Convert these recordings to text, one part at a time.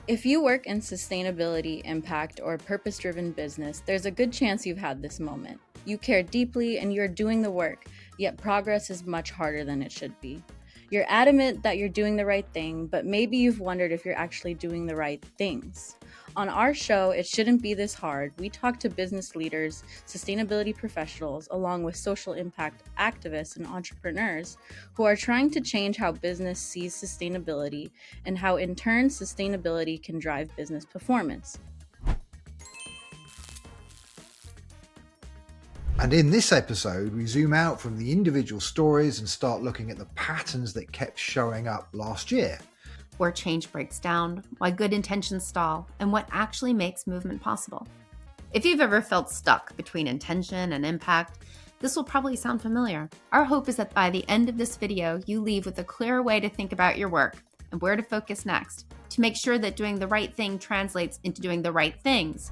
If you work in sustainability, impact, or purpose-driven business, there's a good chance you've had this moment. You care deeply and you're doing the work, yet progress is much harder than it should be. You're adamant that you're doing the right thing, but maybe you've wondered if you're actually doing the right things. On our show, It Shouldn't Be This Hard, we talk to business leaders, sustainability professionals, along with social impact activists and entrepreneurs who are trying to change how business sees sustainability and how, in turn, sustainability can drive business performance. And in this episode, we zoom out from the individual stories and start looking at the patterns that kept showing up last year. Where change breaks down, why good intentions stall, and what actually makes movement possible. If you've ever felt stuck between intention and impact, this will probably sound familiar. Our hope is that by the end of this video, you leave with a clearer way to think about your work and where to focus next, to make sure that doing the right thing translates into doing the right things.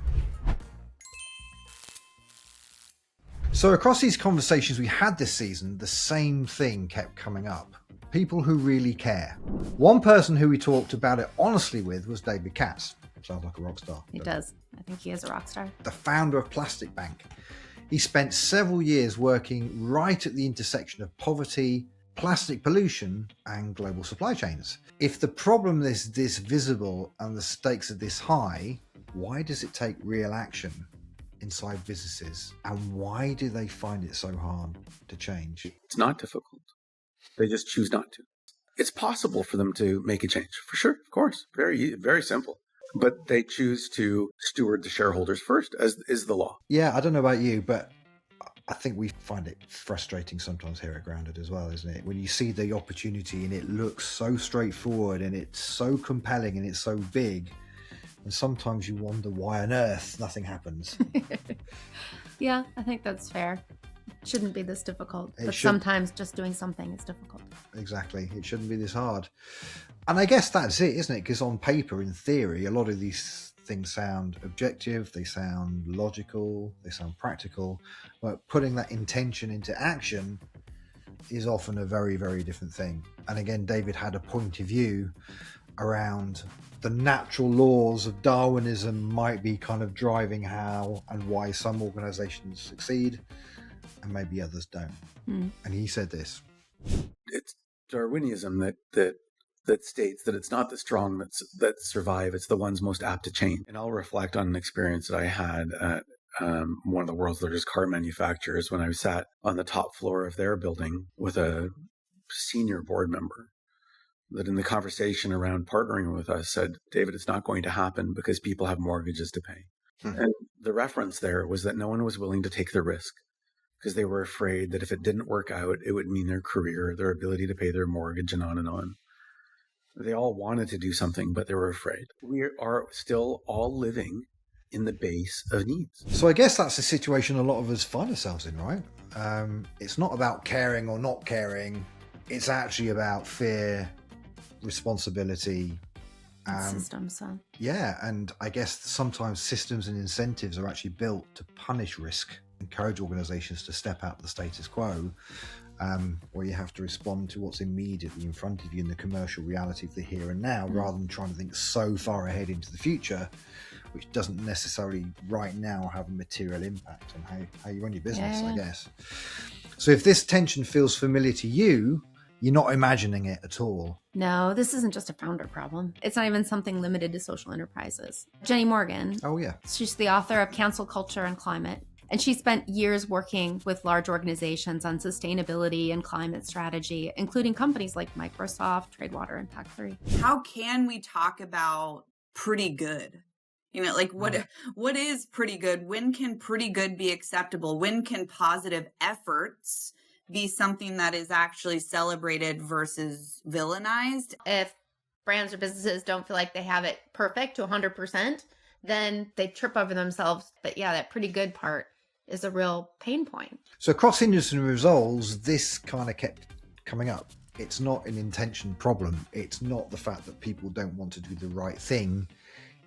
So across these conversations we had this season, the same thing kept coming up. People who really care. One person who we talked about it honestly with was David Katz. Sounds like a rock star. He does. I think he is a rock star. The founder of Plastic Bank. He spent several years working right at the intersection of poverty, plastic pollution, and global supply chains. If the problem is this visible and the stakes are this high, why does it take real action inside businesses? And why do they find it so hard to change? It's not difficult. They just choose not to. It's possible for them to make a change, for sure, of course. Very, very simple. But they choose to steward the shareholders first, as is the law. Yeah, I don't know about you, but I think we find it frustrating sometimes here at Grounded as well, isn't it? When you see the opportunity and it looks so straightforward and it's so compelling and it's so big, and sometimes you wonder why on earth nothing happens. Yeah, I think that's fair. It shouldn't be this difficult, but sometimes just doing something is difficult. Exactly. It shouldn't be this hard. And I guess that's it, isn't it? Because on paper, in theory, a lot of these things sound objective, they sound logical, they sound practical, but putting that intention into action is often a very, very different thing. And again, David had a point of view around the natural laws of Darwinism might be kind of driving how and why some organizations succeed and maybe others don't. And he said this. It's Darwinism that states that it's not the strong that survive, it's the ones most apt to change. And I'll reflect on an experience that I had at one of the world's largest car manufacturers when I sat on the top floor of their building with a senior board member that in the conversation around partnering with us said, David, it's not going to happen because people have mortgages to pay. And the reference there was that no one was willing to take the risk because they were afraid that if it didn't work out, it would mean their career, their ability to pay their mortgage, and on and on. They all wanted to do something, but they were afraid. We are still all living in the base of needs. So I guess that's the situation a lot of us find ourselves in, right? It's not about caring or not caring. It's actually about fear, responsibility. Systems, huh? Yeah, and I guess sometimes systems and incentives are actually built to punish risk, encourage organizations to step out of the status quo, where you have to respond to what's immediately in front of you in the commercial reality of the here and now, rather than trying to think so far ahead into the future, which doesn't necessarily right now have a material impact on how you run your business, I guess. So if this tension feels familiar to you, you're not imagining it at all. No, this isn't just a founder problem. It's not even something limited to social enterprises. Jenny Morgan. Oh, yeah. She's the author of Cancel Culture and Climate. And she spent years working with large organizations on sustainability and climate strategy, including companies like Microsoft, Tradewater, and Pack3. How can we talk about pretty good? You know, like what is pretty good? When can pretty good be acceptable? When can positive efforts be something that is actually celebrated versus villainized? If brands or businesses don't feel like they have it perfect to 100%, then they trip over themselves. But yeah, that pretty good part is a real pain point. So across industry results, this kind of kept coming up. It's not an intention problem. It's not the fact that people don't want to do the right thing.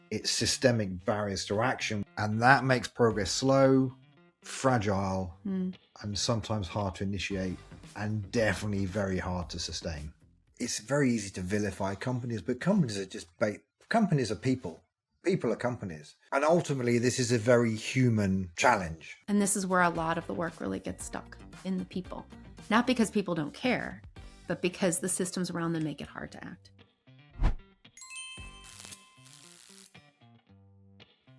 It's systemic barriers to action. And that makes progress slow, fragile, and sometimes hard to initiate, and definitely very hard to sustain. It's very easy to vilify companies, but companies are just Companies are people. People are companies. And ultimately, this is a very human challenge. And this is where a lot of the work really gets stuck, in the people. Not because people don't care, but because the systems around them make it hard to act.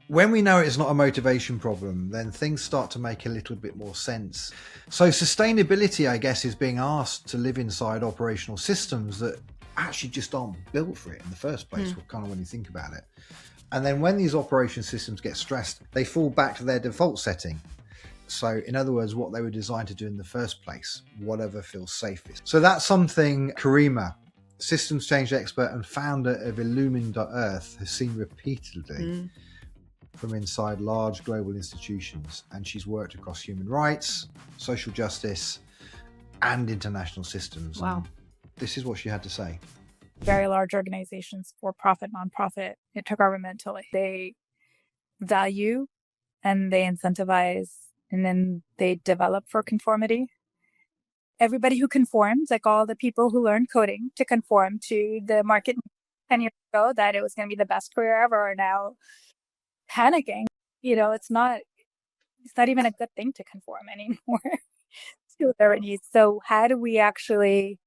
When we know it's not a motivation problem, then things start to make a little bit more sense. So sustainability, I guess, is being asked to live inside operational systems that actually just aren't built for it in the first place, kind of when you think about it. And then when these operation systems get stressed, they fall back to their default setting. So in other words, what they were designed to do in the first place, whatever feels safest. So that's something Karima, systems change expert and founder of Illumine.earth, has seen repeatedly from inside large global institutions. And she's worked across human rights, social justice, and international systems. Wow. And this is what she had to say. Very large organizations, for-profit, non-profit, intergovernmental, they value and they incentivize and then they develop for conformity. Everybody who conforms, like all the people who learned coding to conform to the market 10 years ago, that it was going to be the best career ever, are now panicking. It's not even a good thing to conform anymore to their needs. So how do we actually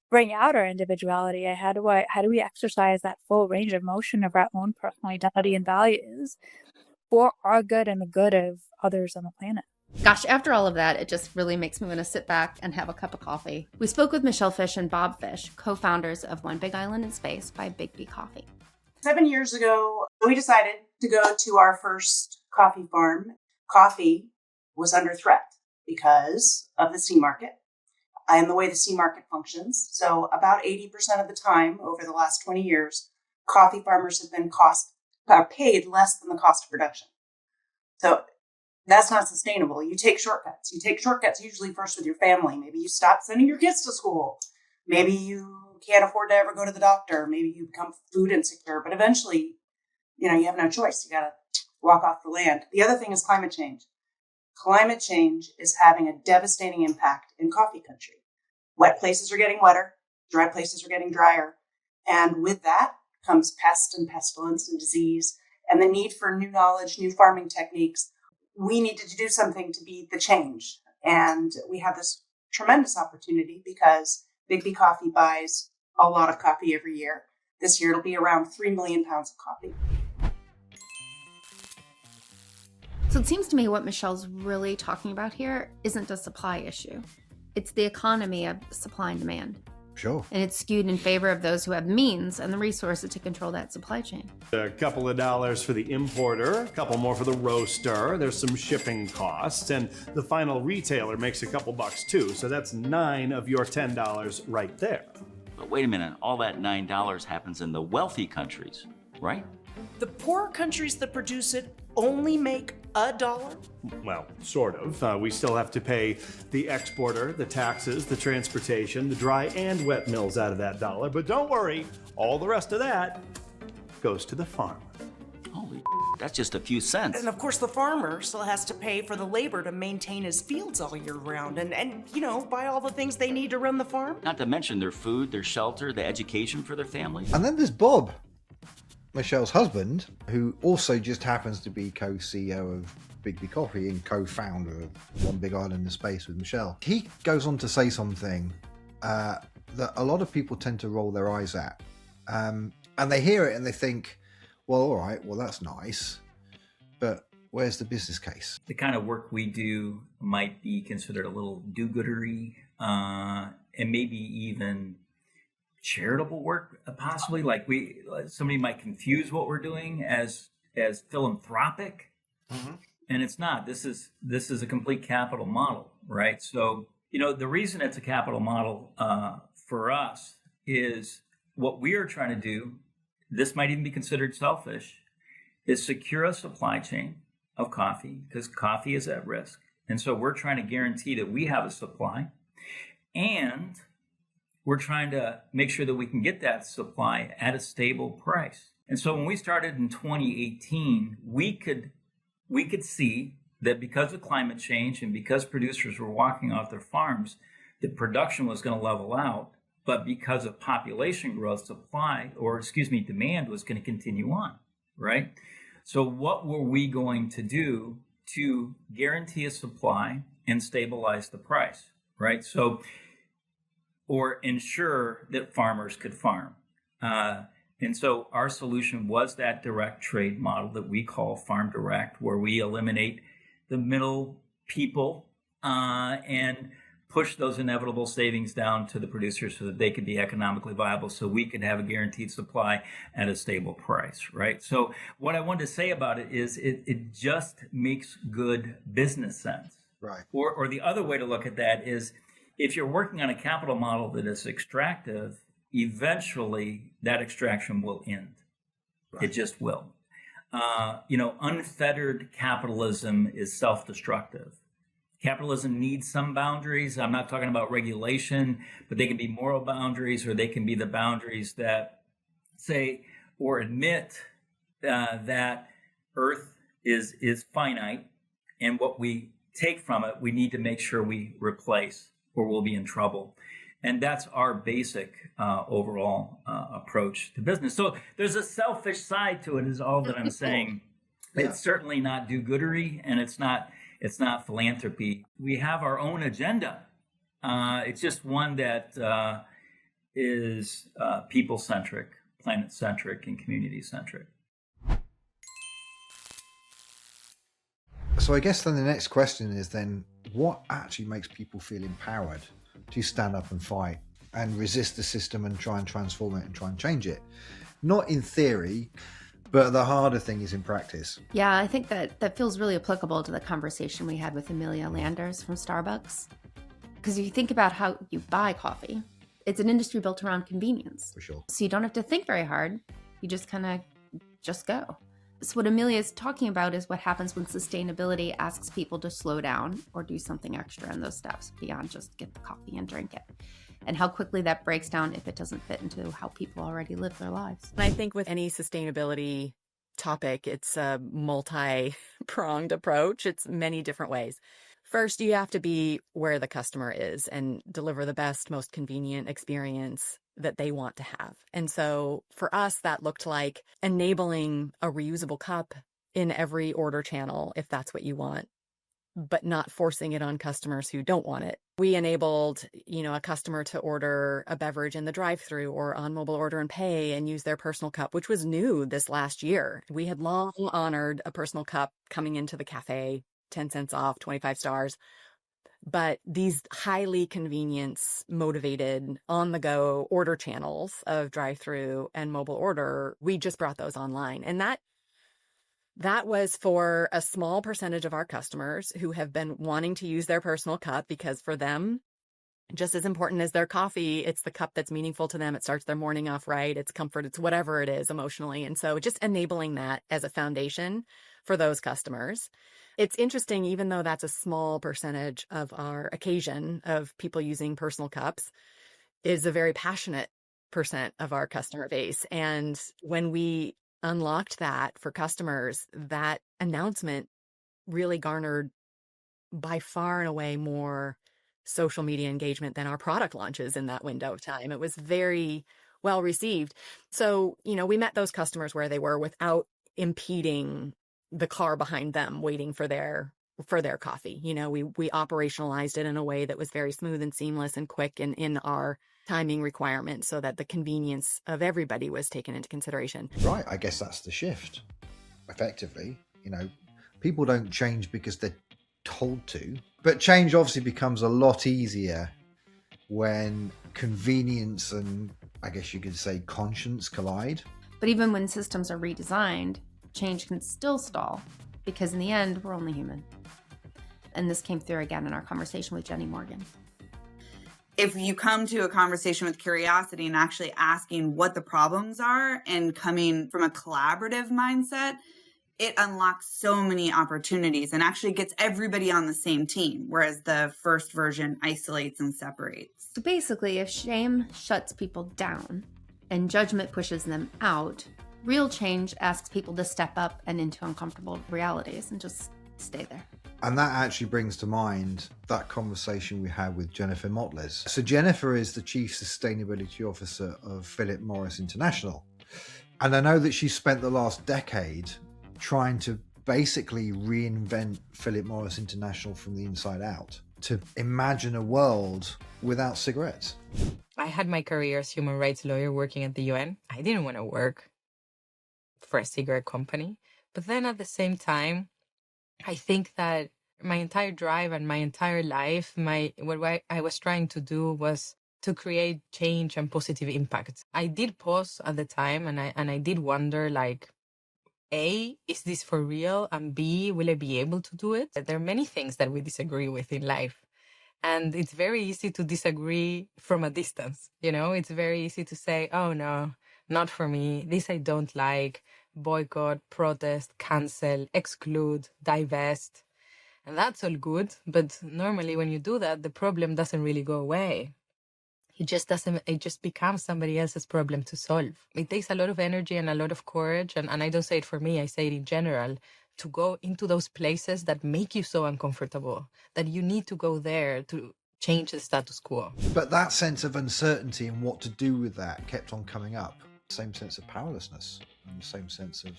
bring out our individuality? How do we exercise that full range of motion of our own personal identity and values for our good and the good of others on the planet? Gosh, after all of that, it just really makes me want to sit back and have a cup of coffee. We spoke with Michelle Fish and Bob Fish, co-founders of One Big Island in Space by BIGGBY Coffee. 7 years ago, we decided to go to our first coffee farm. Coffee was under threat because of the sea market and the way the sea market functions. So about 80% of the time over the last 20 years, coffee farmers have been paid less than the cost of production. So that's not sustainable. You take shortcuts. You take shortcuts usually first with your family. Maybe you stop sending your kids to school. Maybe you can't afford to ever go to the doctor. Maybe you become food insecure. But eventually, you have no choice. You got to walk off the land. The other thing is climate change. Climate change is having a devastating impact in coffee country. Wet places are getting wetter. Dry places are getting drier. And with that comes pest and pestilence and disease and the need for new knowledge, new farming techniques. We needed to do something to be the change. And we have this tremendous opportunity because BIGGBY Coffee buys a lot of coffee every year. This year it'll be around 3 million pounds of coffee. So it seems to me what Michelle's really talking about here isn't a supply issue. It's the economy of supply and demand. Sure. And it's skewed in favor of those who have means and the resources to control that supply chain. A couple of dollars for the importer, a couple more for the roaster, there's some shipping costs, and the final retailer makes a couple bucks too, so that's 9 of your $10 right there. But wait a minute, all that $9 happens in the wealthy countries, right? The poor countries that produce it only make $1? Well, sort of. We still have to pay the exporter, the taxes, the transportation, the dry and wet mills out of that dollar. But don't worry, all the rest of that goes to the farmer. Holy, that's just a few cents. And of course the farmer still has to pay for the labor to maintain his fields all year round and buy all the things they need to run the farm. Not to mention their food, their shelter, the education for their families. And then there's Bob, Michelle's husband, who also just happens to be co-CEO of BIGGBY Coffee and co-founder of One Big Island in Space with Michelle. He goes on to say something that a lot of people tend to roll their eyes at. And they hear it and they think, well, all right, well, that's nice, but where's the business case? The kind of work we do might be considered a little do-goodery and maybe even charitable work, possibly. Like somebody might confuse what we're doing as philanthropic, and it's not. This is a complete capital model, right? So the reason it's a capital model for us is what we are trying to do. This might even be considered selfish, is secure a supply chain of coffee because coffee is at risk, and so we're trying to guarantee that we have a supply, and we're trying to make sure that we can get that supply at a stable price. And so when we started in 2018, we could see that because of climate change and because producers were walking off their farms, the production was going to level out but because of population growth, demand was going to continue on, right? So what were we going to do to guarantee a supply and stabilize the price, right? So, or ensure that farmers could farm. And so our solution was that direct trade model that we call Farm Direct, where we eliminate the middle people and push those inevitable savings down to the producers so that they could be economically viable, so we could have a guaranteed supply at a stable price, right? So what I wanted to say about it is it just makes good business sense. Right. Or the other way to look at that is, if you're working on a capital model that is extractive, eventually that extraction will end. Right. It just will. Unfettered capitalism is self-destructive. Capitalism needs some boundaries. I'm not talking about regulation, but they can be moral boundaries, or they can be the boundaries that say or admit that Earth is finite, and what we take from it, we need to make sure we replace, or we'll be in trouble. And that's our basic overall approach to business. So there's a selfish side to it, is all that I'm saying. Yeah. It's certainly not do-goodery, and it's not philanthropy. We have our own agenda. It's just one that is people-centric, planet-centric, and community-centric. So I guess then the next question is then, what actually makes people feel empowered to stand up and fight and resist the system and try and transform it and try and change it? Not in theory, but the harder thing is in practice. Yeah, I think that feels really applicable to the conversation we had with Amelia Landers from Starbucks. Because if you think about how you buy coffee, it's an industry built around convenience. For sure. So you don't have to think very hard. You just kind of just go. So what Amelia is talking about is what happens when sustainability asks people to slow down or do something extra in those steps beyond just get the coffee and drink it. And how quickly that breaks down if it doesn't fit into how people already live their lives. And I think with any sustainability topic, it's a multi-pronged approach. It's many different ways. First, you have to be where the customer is and deliver the best, most convenient experience that they want to have. And so for us, that looked like enabling a reusable cup in every order channel, if that's what you want, but not forcing it on customers who don't want it. We enabled, a customer to order a beverage in the drive-thru or on mobile order and pay and use their personal cup, which was new this last year. We had long honored a personal cup coming into the cafe, 10 cents off, 25 stars. But these highly convenience motivated on the go order channels of drive-thru and mobile order, we just brought those online. And that was for a small percentage of our customers who have been wanting to use their personal cup, because for them, just as important as their coffee, it's the cup that's meaningful to them. It starts their morning off right. It's comfort. It's whatever it is emotionally. And so just enabling that as a foundation for those customers. It's interesting, even though that's a small percentage of our occasion of people using personal cups, is a very passionate percent of our customer base. And when we unlocked that for customers, that announcement really garnered by far and away more social media engagement than our product launches in that window of time. It was very well received. So, we met those customers where they were without impeding the car behind them waiting for their coffee. We operationalized it in a way that was very smooth and seamless and quick and in our timing requirements, so that the convenience of everybody was taken into consideration. Right. I guess that's the shift. Effectively, people don't change because they're told to, but change obviously becomes a lot easier when convenience and, I guess you could say, conscience collide. But even when systems are redesigned, change can still stall, because in the end, we're only human. And this came through again in our conversation with Jenny Morgan. If you come to a conversation with curiosity and actually asking what the problems are and coming from a collaborative mindset, it unlocks so many opportunities and actually gets everybody on the same team, whereas the first version isolates and separates. So basically, if shame shuts people down and judgment pushes them out, real change asks people to step up and into uncomfortable realities and just stay there. And that actually brings to mind that conversation we had with Jennifer Motles. So Jennifer is the Chief Sustainability Officer of Philip Morris International. And I know that she spent the last decade trying to basically reinvent Philip Morris International from the inside out, to imagine a world without cigarettes. I had my career as human rights lawyer working at the UN. I didn't want to work for a cigarette company. But then at the same time, I think that my entire drive and my entire life, what I was trying to do was to create change and positive impact. I did pause at the time, and I did wonder, like, A, is this for real? And B, will I be able to do it? There are many things that we disagree with in life. And it's very easy to disagree from a distance. You know, it's very easy to say, oh no, not for me. This I don't like. Boycott, protest, cancel, exclude, divest. And that's all good. But normally when you do that, the problem doesn't really go away. It just becomes somebody else's problem to solve. It takes a lot of energy and a lot of courage. And I don't say it for me, I say it in general, to go into those places that make you so uncomfortable, that you need to go there to change the status quo. But that sense of uncertainty and what to do with that kept on coming up. Same sense of powerlessness and the same sense of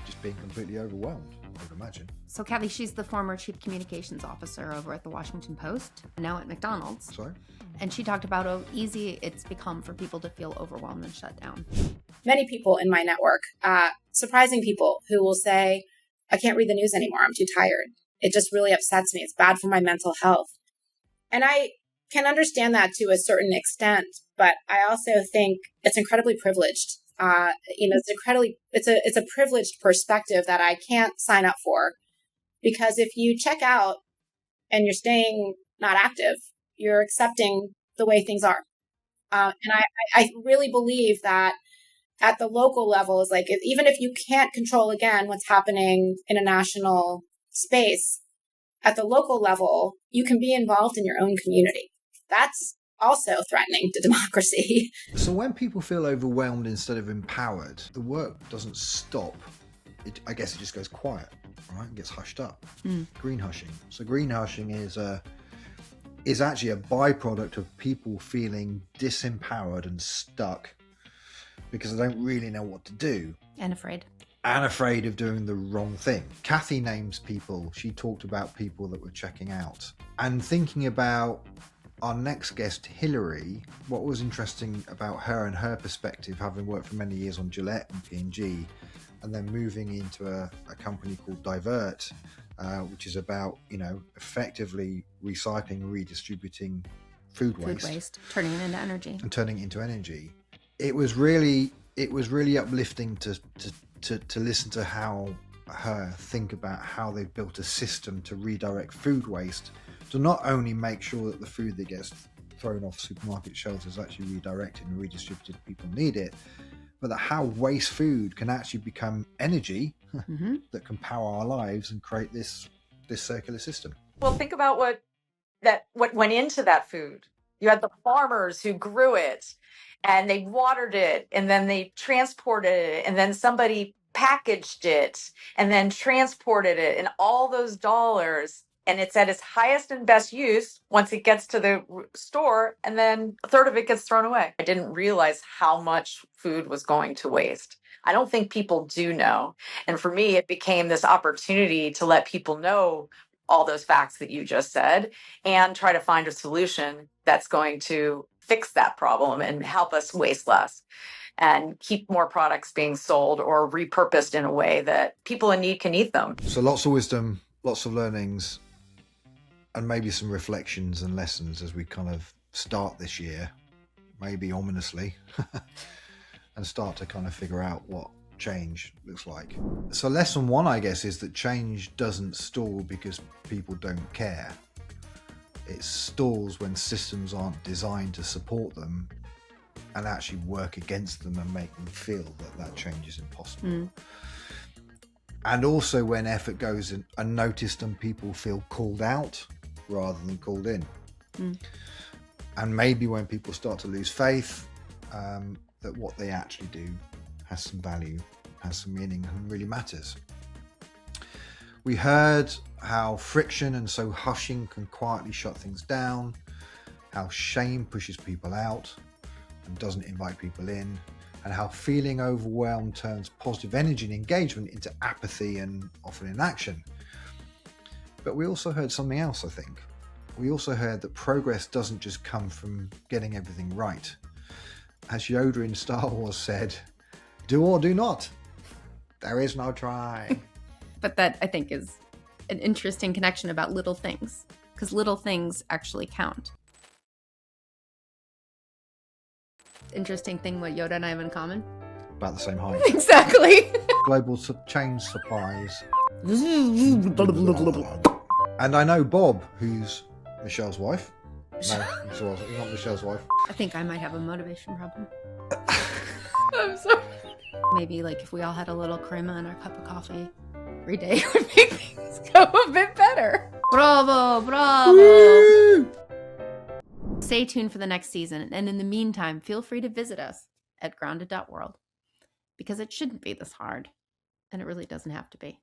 just being completely overwhelmed, I would imagine. So Kathy, she's the former chief communications officer over at the Washington Post, now at McDonald's. Sorry? And she talked about how easy it's become for people to feel overwhelmed and shut down. Many people in my network, surprising people who will say, I can't read the news anymore. I'm too tired. It just really upsets me. It's bad for my mental health. And I can understand that to a certain extent, but I also think it's incredibly privileged. It's a privileged perspective that I can't sign up for, because if you check out and you're staying not active, you're accepting the way things are. And I really believe that at the local level is like, even if you can't control, again, what's happening in a national space, at the local level, you can be involved in your own community. That's also threatening to democracy. So when people feel overwhelmed instead of empowered, the work doesn't stop. I guess it just goes quiet, right? It gets hushed up. Green hushing. So green hushing is actually a byproduct of people feeling disempowered and stuck because they don't really know what to do. And afraid. And afraid of doing the wrong thing. Kathy names people. She talked about people that were checking out. And thinking about our next guest, Hillary, what was interesting about her and her perspective, having worked for many years on Gillette and P&G, and then moving into a company called Divert, which is about, effectively recycling and redistributing food waste. Turning it into energy. And turning it into energy. It was really uplifting to listen to her think about how they've built a system to redirect food waste, to not only make sure that the food that gets thrown off supermarket shelves is actually redirected and redistributed to people who need it, but that how waste food can actually become energy that can power our lives and create this circular system. Well, think about what went into that food. You had the farmers who grew it, and they watered it, and then they transported it, and then somebody packaged it, and then transported it, and all those dollars, and it's at its highest and best use once it gets to the store, and then a third of it gets thrown away. I didn't realize how much food was going to waste. I don't think people do know. And for me, it became this opportunity to let people know all those facts that you just said and try to find a solution that's going to fix that problem and help us waste less and keep more products being sold or repurposed in a way that people in need can eat them. So lots of wisdom, lots of learnings, and maybe some reflections and lessons as we kind of start this year, maybe ominously, and start to kind of figure out what change looks like. So lesson one, I guess, is that change doesn't stall because people don't care. It stalls when systems aren't designed to support them and actually work against them and make them feel that change is impossible. And also when effort goes unnoticed and people feel called out rather than called in. And maybe when people start to lose faith that what they actually do has some value, has some meaning, and really matters. We heard how friction and so hushing can quietly shut things down, how shame pushes people out and doesn't invite people in, and how feeling overwhelmed turns positive energy and engagement into apathy and often inaction. But we also heard something else, I think. We also heard that progress doesn't just come from getting everything right. As Yoda in Star Wars said, do or do not. There is no try. But that, I think, is an interesting connection about little things, because little things actually count. Interesting thing what Yoda and I have in common. About the same height. Exactly. Global change supplies. And I know Bob, who's Michelle's wife. No, he's not Michelle's wife. I think I might have a motivation problem. I'm sorry. Maybe like if we all had a little crema in our cup of coffee every day, it would make things go a bit better. Bravo, bravo. Woo! Stay tuned for the next season, and in the meantime, feel free to visit us at grounded.world, because it shouldn't be this hard, and it really doesn't have to be.